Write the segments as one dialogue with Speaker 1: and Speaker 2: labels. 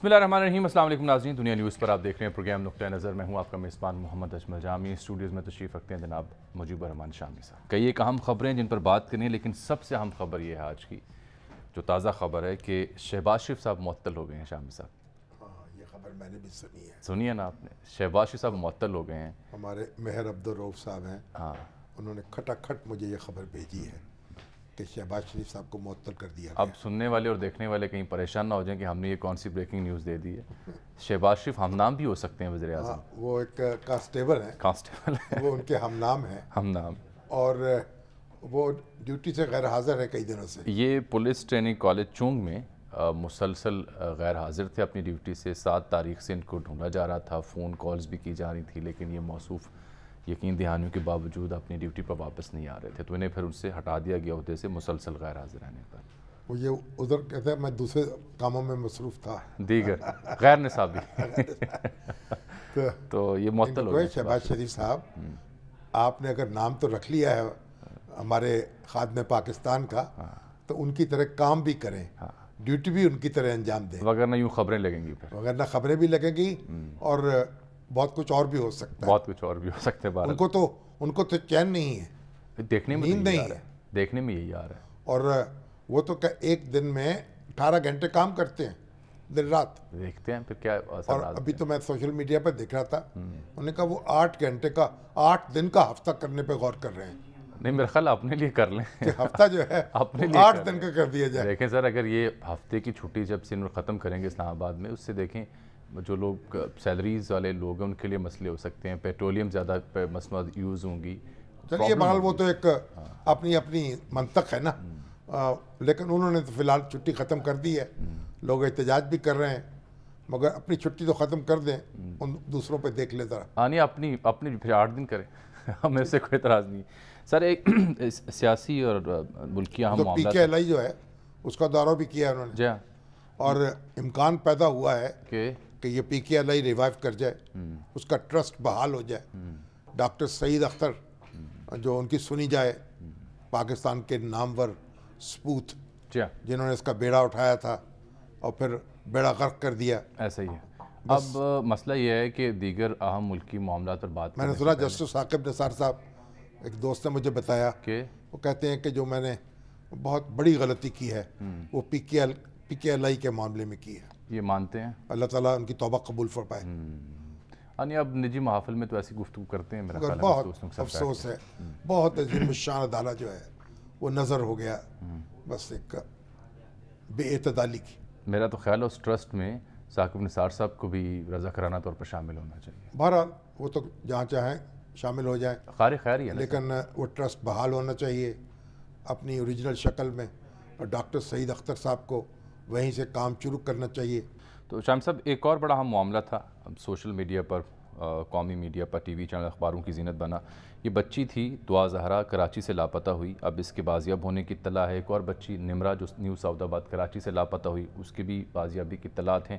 Speaker 1: بسم اللہ الرحمن الرحیم۔ السلام علیکم ناظرین، دنیا نیوز پر آپ دیکھ رہے ہیں پروگرام نقطہ نظر۔ میں ہوں آپ کا میزبان محمد اجمل جامی۔ اسٹوڈیوز میں تشریف رکھتے ہیں جناب مجیب الرحمان شامی صاحب۔ کئی ایک اہم خبریں جن پر بات کرنی ہے، لیکن سب سے اہم خبر یہ ہے آج کی جو تازہ خبر ہے کہ شہباز شریف صاحب معطل ہو گئے ہیں۔ شامی صاحب،
Speaker 2: یہ خبر میں نے بھی سنی ہے۔
Speaker 1: سنی ہے نا آپ نے؟ شہباز شریف صاحب معطل ہو گئے ہیں۔
Speaker 2: ہمارے مہر عبدالرؤف صاحب ہیں،
Speaker 1: ہاں،
Speaker 2: انہوں نے کھٹا کھٹ مجھے یہ خبر بھیجی ہے کہ شہباز شریف صاحب کو معطل کر دیا
Speaker 1: اب سننے والے اور دیکھنے والے کہیں پریشان نہ ہو جائیں کہ ہم نے یہ کون سی بریکنگ نیوز دے دی ہے۔ شہباز شریف ہم نام بھی ہو سکتے ہیں وزیر اعظم۔
Speaker 2: وہ ایک کانسٹیبل ہیں،
Speaker 1: کانسٹیبل ہے،
Speaker 2: وہ ان کے ہم نام ہیں،
Speaker 1: ہم نام۔
Speaker 2: اور وہ ڈیوٹی سے غیر حاضر ہے کئی دنوں سے۔
Speaker 1: یہ پولیس ٹریننگ کالج چونگ میں مسلسل غیر حاضر تھے اپنی ڈیوٹی سے۔ 7 تاریخ سے ان کو ڈھونڈا جا رہا تھا، فون کالز بھی کی جا رہی تھی، لیکن یہ موصوف یقین دہانیوں کے باوجود اپنی ڈیوٹی پر واپس نہیں آ رہے تھے، تو انہیں پھر ان سے ہٹا دیا گیا عہدے سے مسلسل غیر حاضر رہنے پر۔
Speaker 2: وہ یہ ادھر کہتے ہیں میں دوسرے کاموں میں مصروف تھا،
Speaker 1: دیگر غیر نصابی۔ تو یہ معطل ہو گئے
Speaker 2: شہباز شریف صاحب، آپ نے اگر نام تو رکھ لیا ہے ہمارے خادم پاکستان کا، تو ان کی طرح کام بھی کریں، ڈیوٹی بھی ان کی طرح انجام دیں،
Speaker 1: وگرنہ یوں خبریں لگیں گی پھر،
Speaker 2: وگرنہ خبریں بھی لگیں گی اور بہت کچھ اور بھی ہو سکتا ہے۔
Speaker 1: بہت کچھ اور بھی ہو سکتے ہیں۔
Speaker 2: ان کو تو چین نہیں ہے،
Speaker 1: دیکھنے میں
Speaker 2: نیند
Speaker 1: یہی
Speaker 2: نہیں
Speaker 1: آ رہا ہے، دیکھنے میں یہی آ رہا ہے۔
Speaker 2: اور وہ تو ایک دن میں 18 گھنٹے کام کرتے ہیں، دن رات۔
Speaker 1: دیکھتے ہیں پھر کیا
Speaker 2: اور ابھی تو میں سوشل میڈیا پر دیکھ رہا تھا، انہوں نے کہا وہ 8 گھنٹے کا 8 دن کا ہفتہ کرنے پہ غور کر رہے ہیں
Speaker 1: نہیں، میرا خیال اپنے لیے کر لیں
Speaker 2: کہ ہفتہ جو ہے
Speaker 1: اپنے لیے
Speaker 2: 8 دن کا کر دیا جائے۔
Speaker 1: دیکھیں سر، اگر یہ ہفتے کی چھٹی جب سے ختم کریں گے اسلام آباد میں، اس سے دیکھیں جو لوگ سیلریز والے لوگ ہیں ان کے لیے مسئلے ہو سکتے ہیں، پیٹرولیم زیادہ مصنوعات یوز ہوں گی۔
Speaker 2: چلیے بہرحال وہ تو ایک اپنی منطق ہے نا، لیکن انہوں نے تو فی الحال چھٹی ختم کر دی ہے، لوگ احتجاج بھی کر رہے ہیں، مگر اپنی چھٹی تو ختم کر دیں، ان دوسروں پہ دیکھ لے ذرا۔
Speaker 1: نہیں، اپنی پھر 8 دن کریں، ہمیں سے کوئی اعتراض نہیں۔ سر، ایک سیاسی اور ملکی اہم معاملہ
Speaker 2: پی کے ایل آئی جو ہے اس کا دورہ بھی کیا ہے انہوں نے،
Speaker 1: جی ہاں،
Speaker 2: اور امکان پیدا ہوا ہے
Speaker 1: کہ
Speaker 2: یہ پی کے ایل آئی ریوائیو کر جائے، اس کا ٹرسٹ بحال ہو جائے، ڈاکٹر سعید اختر جو ان کی سنی جائے، پاکستان کے نامور سپوت
Speaker 1: جی ہاں،
Speaker 2: جنہوں نے اس کا بیڑا اٹھایا تھا اور پھر بیڑا غرق کر دیا۔
Speaker 1: ایسا ہی ہے۔ اب مسئلہ یہ ہے کہ دیگر اہم ملکی معاملات پر بات
Speaker 2: میں نے سنا جسٹس ثاقب نثار صاحب، ایک دوست نے مجھے بتایا
Speaker 1: کہ
Speaker 2: وہ کہتے ہیں کہ جو میں نے بہت بڑی غلطی کی ہے وہ پی کے ایل آئی کے معاملے میں کی ہے،
Speaker 1: یہ مانتے ہیں،
Speaker 2: اللہ تعالیٰ ان کی توبہ قبول فرمائے۔
Speaker 1: یعنی اب نجی محافل میں تو ایسی گفتگو کرتے ہیں، میرا خیال ہے
Speaker 2: بہت افسوس ہے، بہت عظیم الشان عدالت جو ہے وہ نظر ہو گیا، بس ایک بے اعتدالی کی۔
Speaker 1: میرا تو خیال ہے اس ٹرسٹ میں ثاقب نثار صاحب کو بھی رضاکارانہ طور پر شامل ہونا چاہیے۔
Speaker 2: بہرحال وہ تو جہاں چاہیں شامل ہو جائیں،
Speaker 1: خیر ہی ہے نا،
Speaker 2: لیکن وہ ٹرسٹ بحال ہونا چاہیے اپنی اوریجنل شکل میں، اور ڈاکٹر سعید اختر صاحب کو وہیں سے کام شروع کرنا چاہیے۔
Speaker 1: تو شام صاحب، ایک اور بڑا اہم معاملہ تھا، اب سوشل میڈیا پر، قومی میڈیا پر، ٹی وی چینل، اخباروں کی زینت بنا۔ یہ بچی تھی دعا زہرا، کراچی سے لاپتہ ہوئی، اب اس کے بازیاب ہونے کی اطلاع ہے۔ ایک اور بچی نمرہ جو نیو سعود آباد کراچی سے لاپتہ ہوئی، اس کی بھی بازیابی کی اطلاعات ہیں۔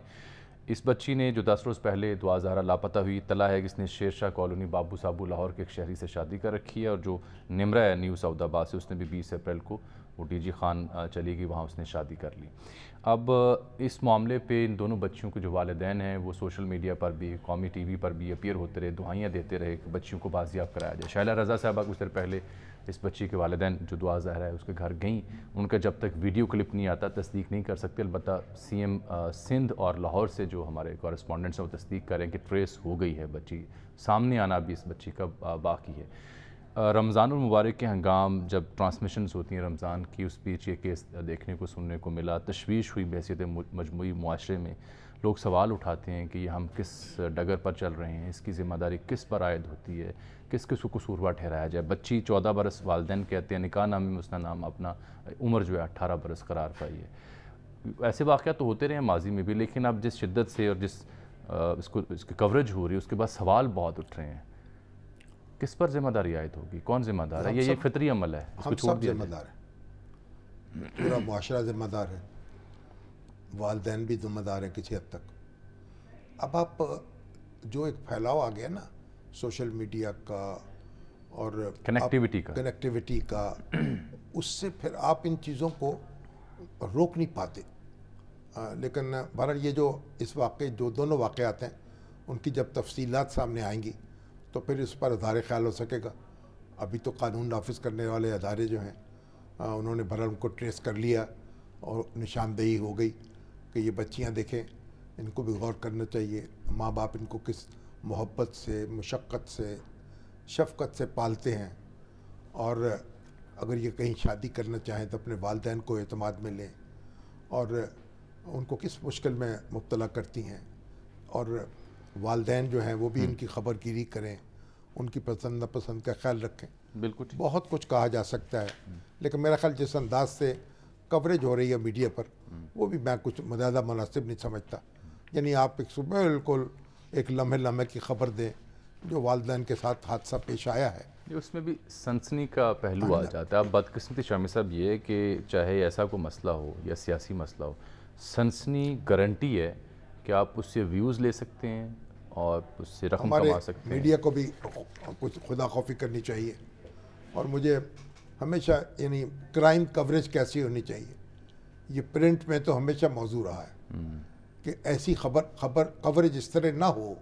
Speaker 1: اس بچی نے جو 10 روز پہلے دعا زہرا لاپتہ ہوئی، اطلاع ہے کہ اس نے شیر شاہ کالونی بابو صابو لاہور کے ایک شہری سے شادی کر رکھی ہے، اور جو نمرہ ہے نیو سعود آباد سے، اس نے بھی 20 اپریل کو وہ ڈی جی خان چلی گئی، وہاں اس نے شادی کر لی۔ اب اس معاملے پہ ان دونوں بچیوں کے جو والدین ہیں وہ سوشل میڈیا پر بھی، قومی ٹی وی پر بھی اپیئر ہوتے رہے، دعائیاں دیتے رہے کہ بچیوں کو بازیاب کرایا جائے۔ شائلہ رضا صاحبہ کچھ دیر پہلے اس بچی کے والدین جو دعا زہرا ہے اس کے گھر گئیں، ان کا جب تک ویڈیو کلپ نہیں آتا تصدیق نہیں کر سکتے، البتہ سی ایم سندھ اور لاہور سے جو ہمارے کورسپونڈنٹس ہیں وہ تصدیق کریں کہ ٹریس ہو گئی ہے بچی، سامنے آنا بھی اس بچی کا باقی ہے۔ رمضان المبارک کے ہنگام جب ٹرانسمیشنز ہوتی ہیں رمضان کی، اس بیچ یہ کیس دیکھنے کو سننے کو ملا، تشویش ہوئی بحیثیت مجموعی معاشرے میں، لوگ سوال اٹھاتے ہیں کہ یہ ہم کس ڈگر پر چل رہے ہیں، اس کی ذمہ داری کس پر عائد ہوتی ہے، کس کس کو قصوروار ٹھہرایا جائے۔ بچی 14 برس، والدین کہتے ہیں نکاح نامے میں اس نے نام اپنا عمر جو ہے 18 برس قرار پائی ہے۔ ایسے واقعات تو ہوتے رہے ہیں ماضی میں بھی، لیکن اب جس شدت سے اور جس اس کی کوریج ہو رہی ہے اس کے بعد سوال بہت اٹھ رہے ہیں، کس پر ذمہ داری عائد ہوگی، کون ذمہ دار ہے؟ یہ فطری عمل ہے، اس کو
Speaker 2: ہم
Speaker 1: چھوڑ
Speaker 2: سب
Speaker 1: دیا
Speaker 2: ذمہ دار ہیں، پورا معاشرہ ذمہ دار ہے، والدین بھی ذمہ دار ہیں کسی حد تک۔ اب آپ جو ایک پھیلاؤ آ گیا نا سوشل میڈیا کا اور کنیکٹیوٹی کا، اس سے پھر آپ ان چیزوں کو روک نہیں پاتے۔ لیکن بہرحال یہ جو اس واقعے جو دونوں واقعات ہیں ان کی جب تفصیلات سامنے آئیں گی تو پھر اس پر اظہار خیال ہو سکے گا. ابھی تو قانون نافذ کرنے والے ادارے جو ہیں انہوں نے بہرحال ان کو ٹریس کر لیا اور نشاندہی ہو گئی کہ یہ بچیاں دیکھیں ان کو بھی غور کرنا چاہیے. ماں باپ ان کو کس محبت سے مشقت سے شفقت سے پالتے ہیں, اور اگر یہ کہیں شادی کرنا چاہیں تو اپنے والدین کو اعتماد میں لیں, اور ان کو کس مشکل میں مبتلا کرتی ہیں, اور والدین جو ہیں وہ بھی ان کی خبر گیری کریں, ان کی پسند ناپسند کا خیال رکھیں.
Speaker 1: بالکل
Speaker 2: بہت کچھ کہا جا سکتا ہے, لیکن میرا خیال جس انداز سے کوریج ہو رہی ہے میڈیا پر وہ بھی میں کچھ زیادہ مناسب نہیں سمجھتا. یعنی آپ ایک بالکل ایک لمحے کی خبر دیں جو والدین کے ساتھ حادثہ پیش آیا ہے,
Speaker 1: اس میں بھی سنسنی کا پہلو آ جاتا ہے. اب بدقسمتی شامی صاحب یہ ہے کہ چاہے ایسا کوئی مسئلہ ہو یا سیاسی مسئلہ ہو, سنسنی گارنٹی ہے کہ آپ اس سے ویوز لے سکتے ہیں اور اس سے رقم کما سکتے ہیں.
Speaker 2: میڈیا کو بھی کچھ خدا خوفی کرنی چاہیے, اور مجھے ہمیشہ یعنی کرائم کوریج کیسی ہونی چاہیے, یہ پرنٹ میں تو ہمیشہ موضوع رہا ہے کہ ایسی خبر کوریج اس طرح نہ ہو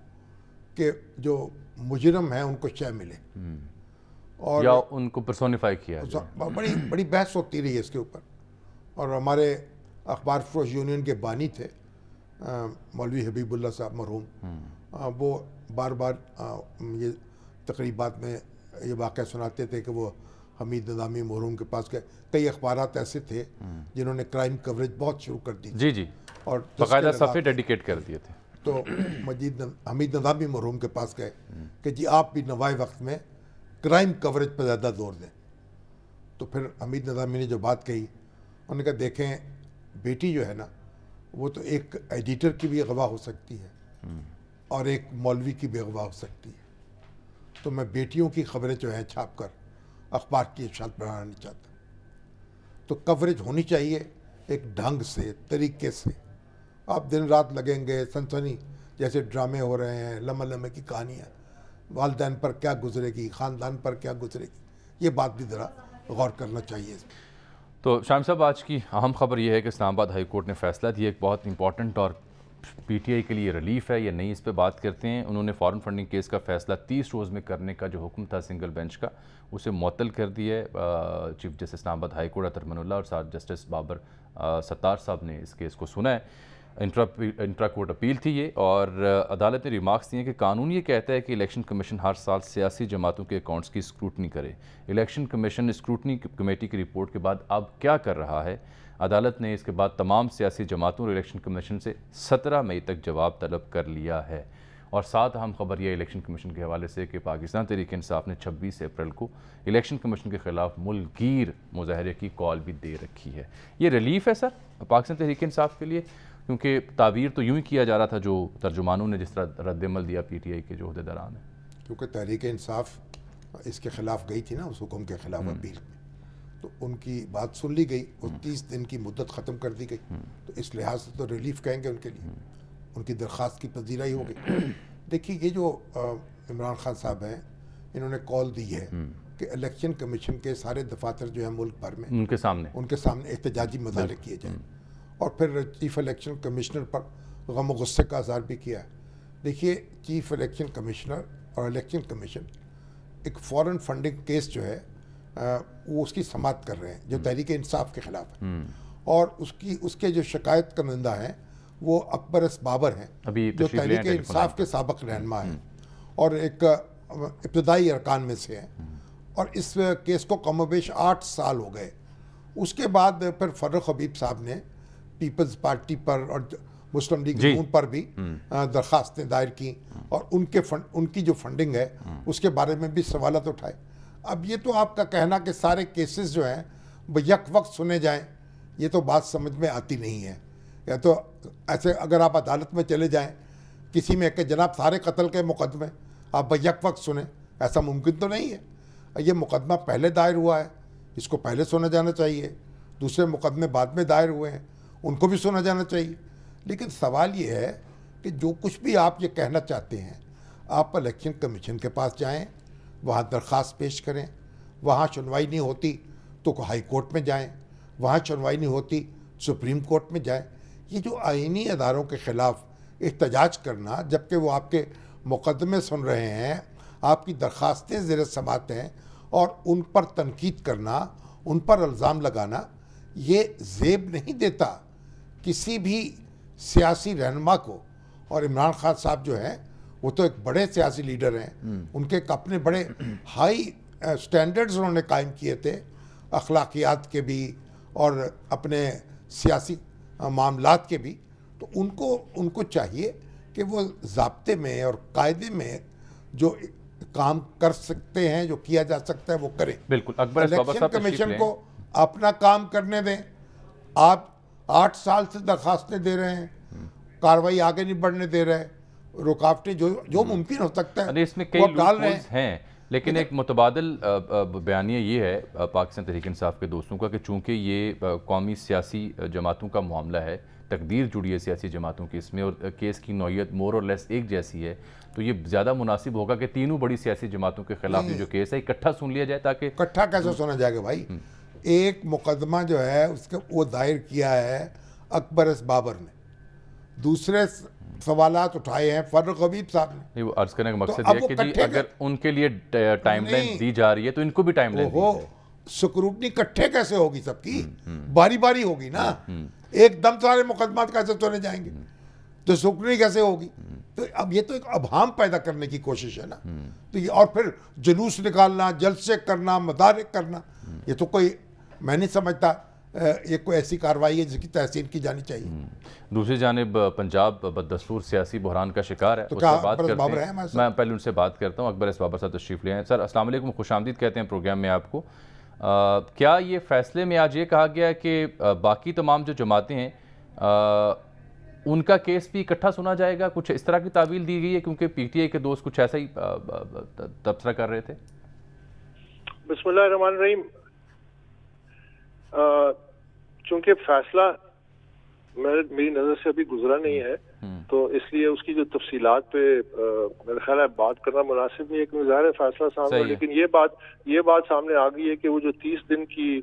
Speaker 2: کہ جو مجرم ہیں ان کو شے ملے اور
Speaker 1: یا ان کو پرسونیفائی کیا جائے.
Speaker 2: بڑی بحث ہوتی رہی ہے اس کے اوپر. اور ہمارے اخبار فروش یونین کے بانی تھے مولوی حبیب اللہ صاحب مرحوم, وہ بار بار یہ تقریبات میں یہ واقعہ سناتے تھے کہ وہ حمید نظامی مرحوم کے پاس گئے. کئی اخبارات ایسے تھے جنہوں نے کرائم کوریج بہت شروع کر دی.
Speaker 1: جی
Speaker 2: اور
Speaker 1: باقاعدہ صفحے ڈیڈیکیٹ کر دیے تھے.
Speaker 2: تو حمید نظامی مرحوم کے پاس گئے کہ جی آپ بھی نوائے وقت میں کرائم کوریج پہ زیادہ زور دیں. تو پھر حمید نظامی نے جو بات کہی, انہوں نے کہا دیکھیں بیٹی جو ہے نا وہ تو ایک ایڈیٹر کی بھی اغوا ہو سکتی ہے اور ایک مولوی کی بھی اغوا ہو سکتی ہے, تو میں بیٹیوں کی خبریں جو ہیں چھاپ کر اخبار کی اشاعت بڑھانا نہیں چاہتا. تو کوریج ہونی چاہیے ایک ڈھنگ سے, طریقے سے. آپ دن رات لگیں گے سنسنی جیسے ڈرامے ہو رہے ہیں, لمحے کی کہانیاں, والدین پر کیا گزرے گی, خاندان پر کیا گزرے گی, یہ بات بھی ذرا غور کرنا چاہیے.
Speaker 1: تو شام صاحب آج کی اہم خبر یہ ہے کہ اسلام آباد ہائی کورٹ نے فیصلہ دیا, ایک بہت امپورٹنٹ اور پی ٹی آئی کے لیے ریلیف ہے یا نہیں اس پہ بات کرتے ہیں. انہوں نے فارن فنڈنگ کیس کا فیصلہ 30 روز میں کرنے کا جو حکم تھا سنگل بینچ کا اسے معطل کر دیا ہے. چیف جسٹس اسلام آباد ہائی کورٹ اطہر من اللہ اور ساتھ جسٹس بابر ستار صاحب نے اس کیس کو سنا ہے. انٹرا کورٹ اپیل تھی یہ, اور عدالت نے ریمارکس دیے کہ قانون یہ کہتا ہے کہ الیکشن کمیشن ہر سال سیاسی جماعتوں کے اکاؤنٹس کی اسکروٹنی کرے. الیکشن کمیشن اسکروٹنی کمیٹی کی رپورٹ کے بعد اب کیا کر رہا ہے؟ عدالت نے اس کے بعد تمام سیاسی جماعتوں اور الیکشن کمیشن سے 17 مئی تک جواب طلب کر لیا ہے. اور ساتھ اہم خبر یہ الیکشن کمیشن کے حوالے سے کہ پاکستان تحریک انصاف نے 26 اپریل کو الیکشن کمیشن کے خلاف ملک گیر مظاہرے کی کال بھی دے رکھی ہے. یہ ریلیف ہے سر پاکستان تحریک انصاف کے لیے, کیونکہ تعبیر تو یوں ہی کیا جا رہا تھا جو ترجمانوں نے جس طرح رد عمل دیا پی ٹی آئی کے جو عہدیداران ہیں,
Speaker 2: کیونکہ تحریک انصاف اس کے خلاف گئی تھی نا, اس حکم کے خلاف اپیل میں, تو ان کی بات سن لی گئی, وہ 30 دن کی مدت ختم کر دی گئی, تو اس لحاظ سے تو ریلیف کہیں گے ان کے لیے, ان کی درخواست کی پذیرائی ہو گئی. دیکھیے یہ جو عمران خان صاحب ہیں انہوں نے کال دی ہے کہ الیکشن کمیشن کے سارے دفاتر جو ہیں ملک بھر میں ان کے سامنے احتجاجی مظاہرے کیے جائیں, اور پھر چیف الیکشن کمشنر پر غم و غصے کا اظہار بھی کیا ہے. دیکھیے چیف الیکشن کمشنر اور الیکشن کمیشن ایک فورن فنڈنگ کیس جو ہے وہ اس کی سماعت کر رہے ہیں جو تحریک انصاف کے خلاف ہے, اور اس کے جو شکایت کنندہ ہیں وہ اکبر اس بابر ہیں جو تحریک انصاف کے سابق رہنما ہیں اور ایک ابتدائی ارکان میں سے ہیں, اور اس کیس کو کم و بیش 8 سال ہو گئے. اس کے بعد پھر فرخ حبیب صاحب نے پیپلز پارٹی پر اور مسلم لیگ نون پر بھی درخواستیں دائر کی, اور ان کی جو فنڈنگ ہے اس کے بارے میں بھی سوالات اٹھائے. اب یہ تو آپ کا کہنا کہ سارے کیسز جو ہیں یک وقت سنے جائیں, یہ تو بات سمجھ میں آتی نہیں ہے. یا تو ایسے اگر آپ عدالت میں چلے جائیں کسی میں کہ جناب سارے قتل کے مقدمے آپ یک وقت سنیں, ایسا ممکن تو نہیں ہے. یہ مقدمہ پہلے دائر ہوا ہے, اس کو پہلے سنا جانا چاہیے. دوسرے مقدمے بعد میں دائر ہوئے ہیں, ان کو بھی سنا جانا چاہیے. لیکن سوال یہ ہے کہ جو کچھ بھی آپ یہ کہنا چاہتے ہیں, آپ الیکشن کمیشن کے پاس جائیں, وہاں درخواست پیش کریں, وہاں سنوائی نہیں ہوتی تو ہائی کورٹ میں جائیں, وہاں سنوائی نہیں ہوتی سپریم کورٹ میں جائیں. یہ جو آئینی اداروں کے خلاف احتجاج کرنا، جبکہ وہ آپ کے مقدمے سن رہے ہیں، آپ کی درخواستیں زیر سماعت ہیں، اور ان پر تنقید کرنا، ان پر الزام لگانا، یہ زیب نہیں دیتا کسی بھی سیاسی رہنما کو. اور عمران خان صاحب جو ہیں وہ تو ایک بڑے سیاسی لیڈر ہیں، ان کے اپنے بڑے ہائی سٹینڈرڈز انہوں نے قائم کیے تھے، اخلاقیات کے بھی اور اپنے سیاسی معاملات کے بھی. تو ان کو چاہیے کہ وہ ضابطے میں اور قاعدے میں جو کام کر سکتے ہیں، جو کیا جا سکتا ہے وہ کریں.
Speaker 1: بالکل. اکبر اسبابر
Speaker 2: الیکشن
Speaker 1: صاحب
Speaker 2: کمیشن کو اپنا کام کرنے دیں. آپ 8 سال سے درخواستیں دے رہے ہیں، کاروائی آگے نہیں بڑھنے دے رہے، رکاوٹیں جو ممکن ہو سکتا ہے
Speaker 1: اس میں کئی لوپہولز ہیں. لیکن ایک متبادل بیانیہ یہ ہے پاکستان تحریک انصاف کے دوستوں کا کہ چونکہ یہ قومی سیاسی جماعتوں کا معاملہ ہے، تقدیر جڑی ہے سیاسی جماعتوں کی اس میں، اور کیس کی نوعیت مور اور لیس ایک جیسی ہے، تو یہ زیادہ مناسب ہوگا کہ تینوں بڑی سیاسی جماعتوں کے خلاف یہ جو کیس ہے اکٹھا سن لیا جائے. تاکہ
Speaker 2: اکٹھا کیسے سنا جائے گا بھائی؟ ایک مقدمہ جو ہے اس کا وہ دائر کیا ہے اکبر اسبابر نے، دوسرے سوالات اٹھائے ہیں فرق حبیب صاحب نے.
Speaker 1: وہ عرض کرنے کا مقصد یہ ہے کہ جی اگر ان کے لیے ٹائم لائن دی جا رہی ہے تو ان کو بھی ٹائم لائن دی جائے.
Speaker 2: سکروٹنی کٹھے کیسے ہوگی؟ سب کی باری باری ہوگی نا. ایک دم سارے مقدمات کیسے سنے جائیں گے؟ تو سکروٹنی کیسے ہوگی؟ تو اب یہ تو ایک ابہام پیدا کرنے کی کوشش ہے نا. تو یہ اور پھر جلوس نکالنا، جلسے کرنا، مدارک کرنا، یہ تو کوئی میں نہیں سمجھتا یہ کوئی ایسی کارروائی ہے جس کی تحسین کی جانی چاہیے.
Speaker 1: دوسری جانب پنجاب بدستور سیاسی بحران کا شکار ہے. میں پہلے ان سے بات کرتا ہوں. اکبر اسبابر صاحب تشریف لے آئیں. سر السلام علیکم، خوش آمدید کہتے ہیں پروگرام میں آپ کو. کیا یہ فیصلے میں آج یہ کہا گیا ہے کہ باقی تمام جو جماعتیں ہیں ان کا کیس بھی اکٹھا سنا جائے گا؟ کچھ اس طرح کی تعویل دی گئی ہے کیونکہ پی ٹی آئی کے دوست کچھ ایسا ہی تبصرہ کر رہے تھے.
Speaker 3: بسم اللہ الرحمن الرحیم. چونکہ فیصلہ میری نظر سے ابھی گزرا نہیں ہے تو اس لیے اس کی جو تفصیلات پہ میرا خیال ہے بات کرنا مناسب نہیں ہے، کیونکہ ظاہر ہے فیصلہ سامنے. لیکن یہ بات سامنے آ گئی ہے کہ وہ جو 30 دن کی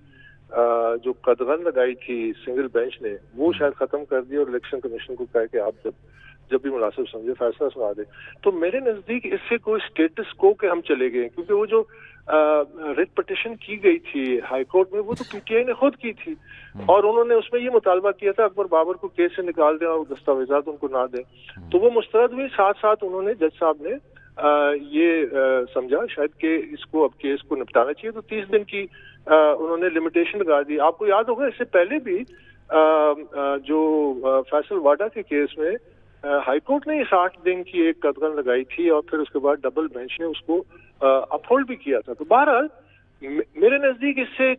Speaker 3: جو قدغن لگائی تھی سنگل بینچ نے، وہ شاید ختم کر دی اور الیکشن کمیشن کو کہا کہ آپ جب بھی مناسب سمجھے فیصلہ سنا دیں. تو میرے نزدیک اس سے کوئی سٹیٹس کو کہ ہم چلے گئے، کیونکہ وہ جو ریٹ پٹیشن کی گئی تھی ہائی کورٹ میں وہ تو پی ٹی آئی نے خود کی تھی، اور انہوں نے اس میں یہ مطالبہ کیا تھا اکبر بابر کو کیس سے نکال دیں اور دستاویزات ان کو نہ دیں. تو وہ مسترد ہوئی. ساتھ ساتھ انہوں نے جج صاحب نے یہ سمجھا شاید کہ اس کو اب کیس کو نپٹانا چاہیے، تو 30 دن کی انہوں نے لمیٹیشن لگا دی. آپ کو یاد ہوگا اس سے پہلے بھی جو فیصل واڈا کے کیس میں ہائی کورٹ نے 60 دن کی ایک قدغن لگائی تھی اور پھر اس کے بعد ڈبل بینچ نے اس کو اپہولڈ بھی کیا تھا. تو بہرحال میرے نزدیک اس سے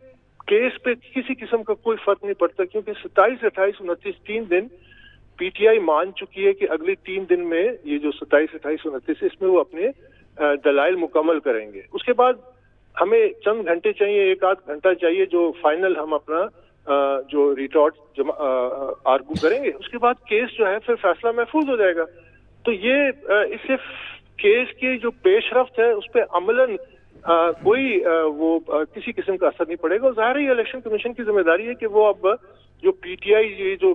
Speaker 3: کیس پہ کسی قسم کا کوئی فرق نہیں پڑتا، کیونکہ 27، 28، 29 3 دن پی ٹی آئی مان چکی ہے کہ اگلے 3 دن میں یہ جو 27، 28، 29 اس میں وہ اپنے دلائل مکمل کریں گے. اس کے بعد ہمیں چند گھنٹے چاہیے، 1 آدھ گھنٹہ چاہیے جو فائنل ہم اپنا جو ریٹارٹ آرگو کریں گے. اس کے بعد کیس جو ہے پھر فیصلہ محفوظ ہو جائے گا. تو یہ اس سے کیس کی جو پیش رفت ہے اس پہ عملاً کوئی وہ کسی قسم کا اثر نہیں پڑے گا. ظاہر ہے یہ الیکشن کمیشن کی ذمہ داری ہے کہ وہ اب جو پی ٹی آئی یہ جو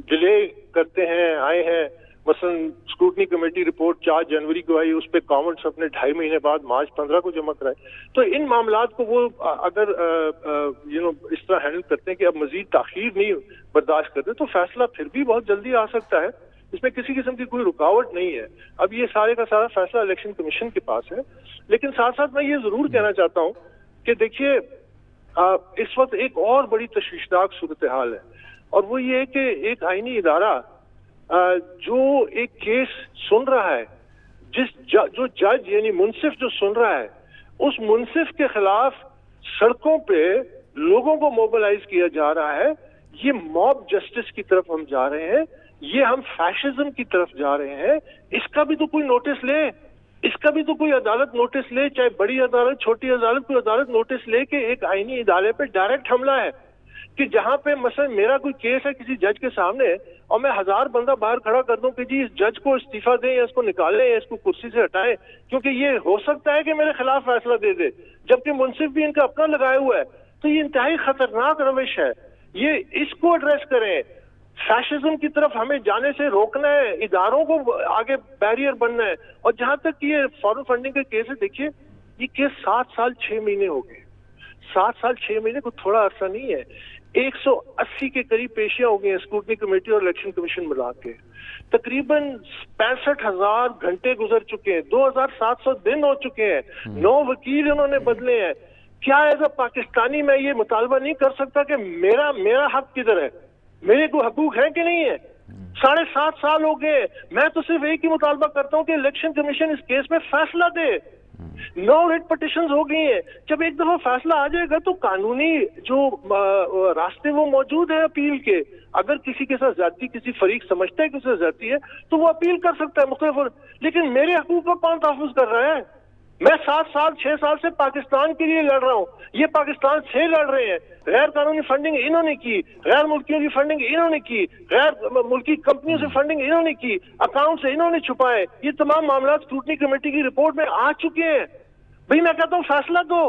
Speaker 3: ڈیلے کرتے ہیں آئے ہیں، مثلا اسکروٹنی کمیٹی رپورٹ 4 جنوری کو آئی، اس پہ کامنٹس اپنے 2.5 مہینے بعد مارچ 15 کو جمع کرائے. تو ان معاملات کو وہ اگر اس طرح ہینڈل کرتے ہیں کہ اب مزید تاخیر نہیں برداشت کرتے تو فیصلہ پھر بھی بہت جلدی آ سکتا ہے. اس میں کسی قسم کی کوئی رکاوٹ نہیں ہے. اب یہ سارے کا سارا فیصلہ الیکشن کمیشن کے پاس ہے. لیکن ساتھ ساتھ میں یہ ضرور کہنا چاہتا ہوں کہ دیکھیے اس وقت ایک اور بڑی تشویشناک صورتحال ہے، اور وہ یہ ہے کہ ایک آئینی ادارہ جو ایک کیس سن رہا ہے، جو جج یعنی منصف جو سن رہا ہے، اس منصف کے خلاف سڑکوں پہ لوگوں کو موبلائز کیا جا رہا ہے. یہ موب جسٹس کی طرف ہم جا رہے ہیں، یہ ہم فیشزم کی طرف جا رہے ہیں. اس کا بھی تو کوئی نوٹس لے، اس کا بھی تو کوئی عدالت نوٹس لے، چاہے بڑی عدالت چھوٹی عدالت، کوئی عدالت نوٹس لے کہ ایک آئینی ادارے پہ ڈائریکٹ حملہ ہے. کہ جہاں پہ مثلا میرا کوئی کیس ہے کسی جج کے سامنے اور میں 1000 بندہ باہر کھڑا کر دوں کہ جی اس جج کو استعفیٰ دیں یا اس کو نکالیں یا اس کو کرسی سے ہٹائیں کیونکہ یہ ہو سکتا ہے کہ میرے خلاف فیصلہ دے دے، جبکہ منصف بھی ان کا اپنا لگایا ہوا ہے. تو یہ انتہائی خطرناک روش ہے. یہ اس کو ایڈریس کریں. فیشزم کی طرف ہمیں جانے سے روکنا ہے, اداروں کو آگے بیریئر بننا ہے. اور جہاں تک یہ فارن فنڈنگ کا کیس ہے, دیکھیے یہ کیس 7 سال 6 مہینے ہو گئے. 7 سال 6 مہینے کو تھوڑا عرصہ نہیں ہے. 180 کے قریب پیشیاں ہو گئی ہیں اسکروٹنی کمیٹی اور الیکشن کمیشن ملا کے. تقریباً 65,000 گھنٹے گزر چکے ہیں, 2,700 دن ہو چکے ہیں, 9 وکیل انہوں نے بدلے ہیں. کیا ایز اے پاکستانی میں یہ مطالبہ نہیں کر سکتا کہ میرا حق کدھر ہے, میرے کو حقوق ہے کہ نہیں ہے؟ 7.5 سال ہو گئے. میں تو صرف ایک ہی مطالبہ کرتا ہوں کہ الیکشن کمیشن اس کیس میں فیصلہ دے. 9 ریٹ پٹیشنز ہو گئی ہیں. جب ایک دفعہ فیصلہ آ جائے گا تو قانونی جو راستے وہ موجود ہیں اپیل کے. اگر کسی کے ساتھ زیادتی, کسی فریق سمجھتا ہے کہ اسے زیادتی ہے تو وہ اپیل کر سکتا ہے مختلف. لیکن میرے حقوق کا کون تحفظ کر رہا ہے؟ میں 7 سال 6 سال سے پاکستان کے لیے لڑ رہا ہوں, یہ پاکستان سے لڑ رہے ہیں. غیر قانونی فنڈنگ انہوں نے کی, غیر ملکیوں کی فنڈنگ انہوں نے کی, غیر ملکی کمپنیوں سے فنڈنگ انہوں نے کی, اکاؤنٹ سے انہوں نے چھپائے. یہ تمام معاملات اسکروٹنی کمیٹی کی رپورٹ میں آ چکے ہیں. بھئی میں کہتا ہوں فیصلہ دو.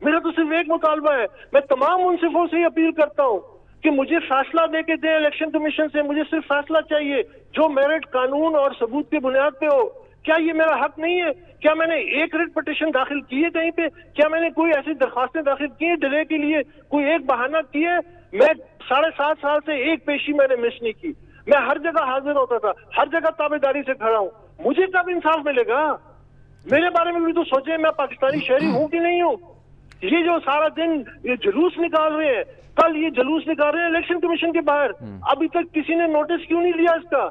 Speaker 3: میرا تو صرف ایک مطالبہ ہے, میں تمام منصفوں سے اپیل کرتا ہوں کہ مجھے فیصلہ دے کے دیں الیکشن کمیشن سے. مجھے صرف فیصلہ چاہیے جو میرٹ قانون اور ثبوت کی بنیاد پہ ہو. کیا یہ میرا حق نہیں ہے؟ کیا میں نے ایک ریٹ پٹیشن داخل کی ہے کہیں پہ؟ کیا میں نے کوئی ایسی درخواستیں داخل کی ہیں ڈیلے کے لیے؟ کوئی ایک بہانہ کی ہے؟ میں 7.5 سال سے ایک پیشی میں نے مس نہیں کی. میں ہر جگہ حاضر ہوتا تھا, ہر جگہ تابعداری سے کھڑا ہوں. مجھے کب انصاف ملے گا؟ میرے بارے میں بھی تو سوچیں, میں پاکستانی شہری ہوں کہ نہیں ہوں؟ یہ جو سارا دن یہ جلوس نکال رہے ہیں, کل یہ جلوس نکال رہے ہیں الیکشن کمیشن کے باہر, ابھی تک کسی نے نوٹس کیوں نہیں لیا اس کا؟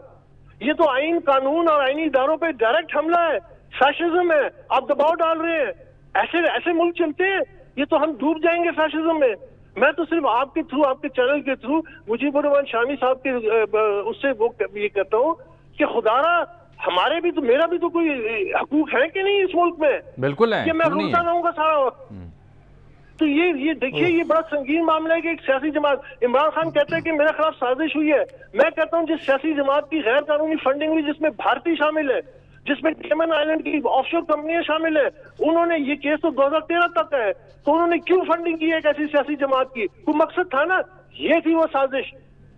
Speaker 3: یہ تو آئین, قانون اور آئینی اداروں پہ ڈائریکٹ حملہ ہے, فیشزم ہے. آپ دباؤ ڈال رہے ہیں. ایسے ملک چلتے ہیں؟ یہ تو ہم ڈوب جائیں گے فیشزم میں. میں تو صرف آپ کے تھرو, آپ کے چینل کے تھرو مجیب الرحمان شامی صاحب کے اس سے وہ یہ کہتا ہوں کہ خدا را ہمارے بھی تو, میرا بھی تو کوئی حقوق ہے کہ نہیں اس ملک میں؟
Speaker 1: بالکل ہے,
Speaker 3: کہ میں روتا رہوں گا سارا وقت. تو یہ دیکھیے, یہ بڑا سنگین معاملہ ہے کہ ایک سیاسی جماعت, عمران خان کہتا ہے کہ میرے خلاف سازش ہوئی ہے. میں کہتا ہوں جس سیاسی جماعت کی غیر قانونی فنڈنگ ہوئی, جس میں بھارتی شامل ہے, جس میں کیمن آئلینڈ کی آف شور کمپنیاں شامل ہیں, انہوں نے یہ کیس تو 2013 تک ہے, تو انہوں نے کیوں فنڈنگ کی ہے ایک ایسی سیاسی جماعت کی؟ کوئی مقصد تھا نا, یہ تھی وہ سازش.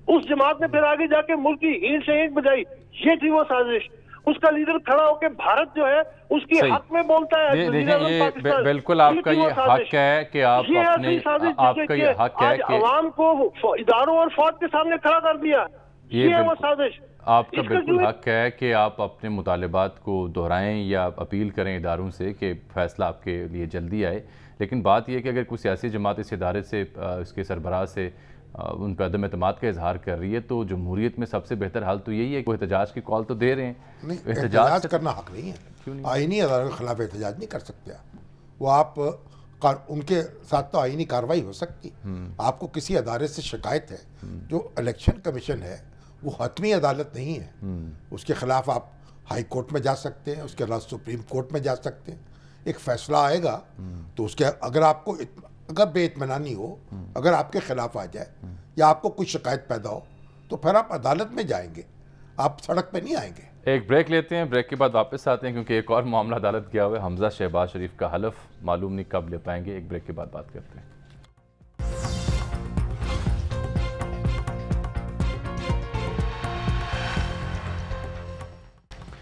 Speaker 3: اس جماعت نے پھر آگے جا کے ملک کی اینٹ سے اینٹ بجائی, یہ تھی وہ سازش. اس کا لیڈر کھڑا ہو کے بھارت جو ہے اس کی حق میں بولتا ہے.
Speaker 1: دیکھیں بالکل آپ کا یہ حق ہے کہ آپ اپنے, آپ کا یہ حق ہے کہ
Speaker 3: عوام کو اداروں اور فوج کے سامنے کھڑا کر دیا. یہ ہے وہ سازش.
Speaker 1: آپ کا بالکل حق ہے کہ آپ اپنے مطالبات کو دہرائیں یا اپیل کریں اداروں سے کہ فیصلہ آپ کے لیے جلدی آئے. لیکن بات یہ ہے کہ اگر کوئی سیاسی جماعت اس ادارے سے, اس کے سربراہ سے ان پہ عدم اعتماد کا اظہار کر رہی ہے تو جمہوریت میں سب سے بہتر حال تو یہی ہے کہ وہ احتجاج کی کال تو دے رہے ہیں.
Speaker 2: احتجاج کرنا حق نہیں ہے, آئینی اداروں کے خلاف احتجاج نہیں کر سکتے. وہ آپ ان کے ساتھ تو آئینی کارروائی ہو سکتی. آپ کو کسی ادارے سے شکایت ہے, جو الیکشن کمیشن ہے وہ حتمی عدالت نہیں ہے, اس کے خلاف آپ ہائی کورٹ میں جا سکتے ہیں, اس کے علاوہ سپریم کورٹ میں جا سکتے ہیں. ایک فیصلہ آئے گا تو اس کے اگر آپ کو اگر بے اطمینانی ہو, اگر آپ کے خلاف آ جائے یا آپ کو کوئی شکایت پیدا ہو تو پھر آپ عدالت میں جائیں گے, آپ سڑک پہ نہیں آئیں گے.
Speaker 1: ایک بریک لیتے ہیں, بریک کے بعد واپس آتے ہیں کیونکہ ایک اور معاملہ عدالت کیا ہوا ہے, حمزہ شہباز شریف کا حلف, معلوم نہیں کب لے پائیں گے. ایک بریک کے بعد بات کرتے ہیں.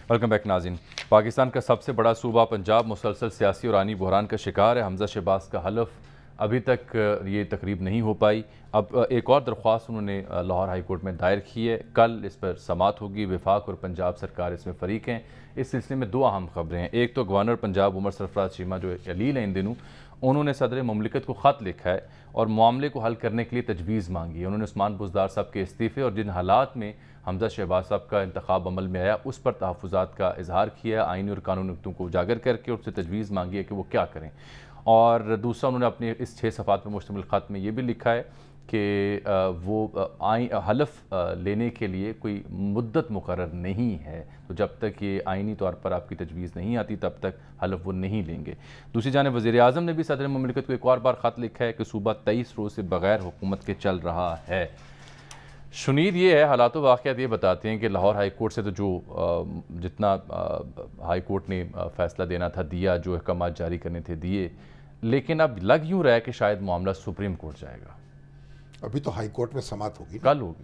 Speaker 1: ویلکم بیک ناظرین. پاکستان کا سب سے بڑا صوبہ پنجاب مسلسل سیاسی اور آئینی بحران کا شکار ہے. حمزہ شہباز کا حلف ابھی تک یہ تقریب نہیں ہو پائی. اب ایک اور درخواست انہوں نے لاہور ہائی کورٹ میں دائر کی ہے, کل اس پر سماعت ہوگی. وفاق اور پنجاب سرکار اس میں فریق ہیں. اس سلسلے میں 2 اہم خبریں ہیں. ایک تو گورنر پنجاب عمر سرفراز چیمہ جو علیل ہیں ان دنوں, انہوں نے صدر مملکت کو خط لکھا ہے اور معاملے کو حل کرنے کے لیے تجویز مانگی ہے. انہوں نے عثمان بزدار صاحب کے استعفے اور جن حالات میں حمزہ شہباز صاحب کا انتخاب عمل میں آیا اس پر تحفظات کا اظہار کیا ہے, آئینی اور قانونی نکتوں کو اجاگر کر کے اس سے تجویز مانگی ہے کہ وہ کیا کریں. اور دوسرا انہوں نے اپنے اس 6 صفحات پر مشتمل خط میں یہ بھی لکھا ہے کہ وہ حلف لینے کے لیے کوئی مدت مقرر نہیں ہے, تو جب تک یہ آئینی طور پر آپ کی تجویز نہیں آتی تب تک حلف وہ نہیں لیں گے. دوسری جانب وزیر اعظم نے بھی صدر مملکت کو ایک اور بار خط لکھا ہے کہ صوبہ 23 روز سے بغیر حکومت کے چل رہا ہے. شنید یہ ہے, حالات و واقعات یہ بتاتے ہیں کہ لاہور ہائی کورٹ سے تو جو جتنا ہائی کورٹ نے فیصلہ دینا تھا دیا, جو احکامات جاری کرنے تھے دیے, لیکن اب لگ یوں رہا ہے کہ شاید معاملہ سپریم کورٹ جائے گا.
Speaker 2: ابھی تو ہائی کورٹ میں سماعت ہوگی,
Speaker 1: کل ہوگی.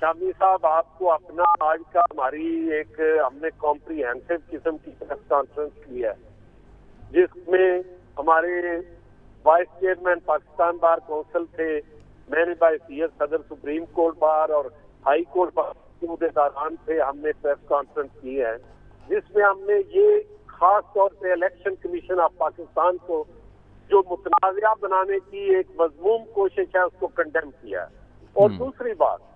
Speaker 4: شامی صاحب آپ کو اپنا آج کا ہماری ایک ہم نے کمپریہنسو قسم کی پریس کانفرنس کی ہے جس میں ہمارے vice chairman Pakistan bar council تھے، میرے باعثیت صدر سپریم کورٹ بار اور ہائی کورٹ بار کے عہدیداران تھے. ہم نے پریس کانفرنس کی ہے جس میں ہم نے یہ خاص طور پہ الیکشن کمیشن آف پاکستان کو جو متنازعہ بنانے کی ایک مذموم کوشش ہے اس کو کنڈیم کیا ہے. اور دوسری بات،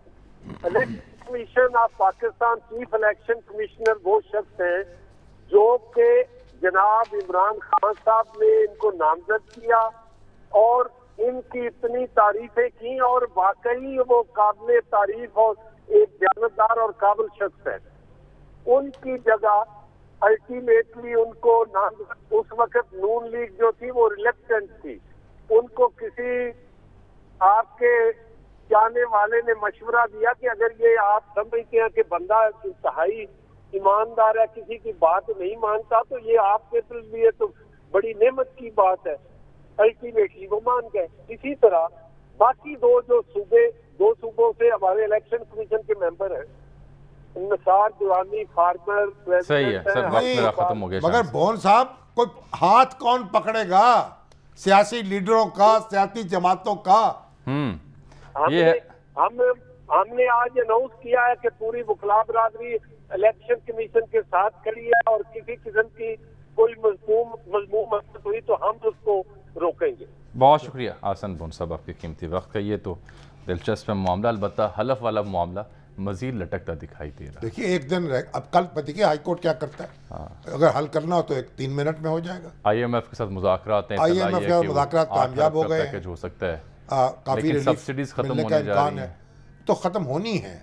Speaker 4: election commission of Pakistan chief election commissioner وہ شخص ہیں جو کہ جناب عمران خان صاحب نے ان کو نامزد کیا اور ان کی اتنی تعریفیں کی اور واقعی وہ قابل تعریف اور ایک دیانتدار اور قابل شخص ہے. ان کی جگہ الٹیمیٹلی ان کو اس وقت نون لیگ جو تھی وہ ریلیکٹنٹ تھی. ان کو کسی آپ کے جانے والے نے مشورہ دیا کہ اگر یہ آپ سمجھتے ہیں کہ بندہ انتہائی ایماندار ہے، کسی کی بات نہیں مانتا، تو یہ آپ کے لیے تو بڑی نعمت کی بات ہے. الٹیمیٹلی وہ مان گئے. اسی طرح باقی دو صوبوں سے ہمارے الیکشن کمیشن کے ممبر ہیں، نثار درانی فارمر.
Speaker 1: صحیح ہے سر، وقت میرا ختم ہو گیا.
Speaker 2: مگر بون صاحب کوئی ہاتھ کون پکڑے گا سیاسی لیڈروں کا، سیاسی جماعتوں کا؟
Speaker 4: ہم نے آج اناؤنس کیا ہے کہ پوری وکلا برادری الیکشن کمیشن کے ساتھ کھڑی ہے اور کسی قسم کی کوئی مضموم حرکت ہوئی تو ہم اس کو روکیں گے.
Speaker 1: بہت شکریہ آسن بون صاحب آپ کے قیمتی وقت کا. یہ تو دلچسپ معاملہ، البتہ حلف والا معاملہ مزید لٹکتا دکھائی دے رہا ہے.
Speaker 2: دیکھیے ایک دن اب کل دیکھیے ہائی کورٹ کیا کرتا ہے. اگر حل کرنا ہو تو 3 منٹ میں ہو جائے گا.
Speaker 1: آئی ایم ایف کے ساتھ مذاکرات ہیں،
Speaker 2: آئی ایم ایف کے مذاکرات کامیاب ہو گئے
Speaker 1: ہو سکتا ہے،
Speaker 2: کافی
Speaker 1: لیکن سبسڈیز ختم ہونے جا رہی ہیں
Speaker 2: تو ختم ہونی ہے.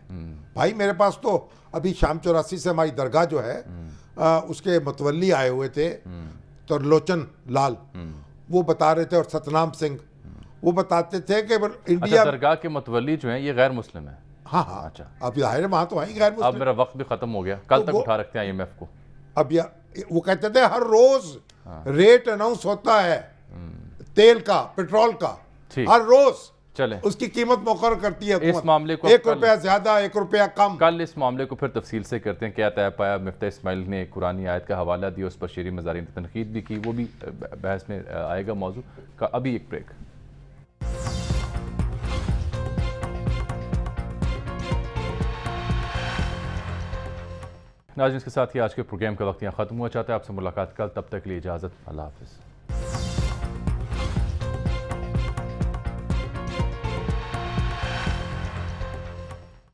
Speaker 2: بھائی میرے پاس تو ابھی شام 84 سے ہماری درگاہ جو ہے اس کے متولی آئے ہوئے تھے ترلوچن لال، وہ بتا رہے تھے، اور ستنام سنگھ وہ بتاتے تھے کہ انڈیا
Speaker 1: درگاہ کے متولی جو ہیں یہ غیر مسلم ہیں.
Speaker 2: ہاں اچھا اب ظاہر ہے وہاں تو آئیں غیر مسلم.
Speaker 1: اب میرا وقت بھی ختم ہو گیا، کل تک اٹھا رکھتے ہیں آئی ایم ایف کو.
Speaker 2: اب وہ کہتے تھے ہر روز ریٹ اناؤنس ہوتا ہے تیل کا، پیٹرول کا، ہر روز
Speaker 1: چلیں
Speaker 2: اس کی قیمت مقرر کرتی ہے
Speaker 1: اس معاملے کو.
Speaker 2: 1 روپیہ زیادہ، 1 روپیہ کم.
Speaker 1: کل اس معاملے کو پھر تفصیل سے کرتے ہیں. کیا طے پایا؟ مفتاح اسماعیل نے قرآنی آیت کا حوالہ دیا، اس پر شیری مزاری نے تنقید بھی کی، وہ بھی بحث میں آئے گا موضوع کا. ابھی ایک بریک. ناظرین اس کے ساتھ ہی آج کے پروگرام کا وقت یہاں ختم ہوا. چاہتا ہے آپ سے ملاقات کل، تب تک کے لیے اجازت. اللہ حافظ.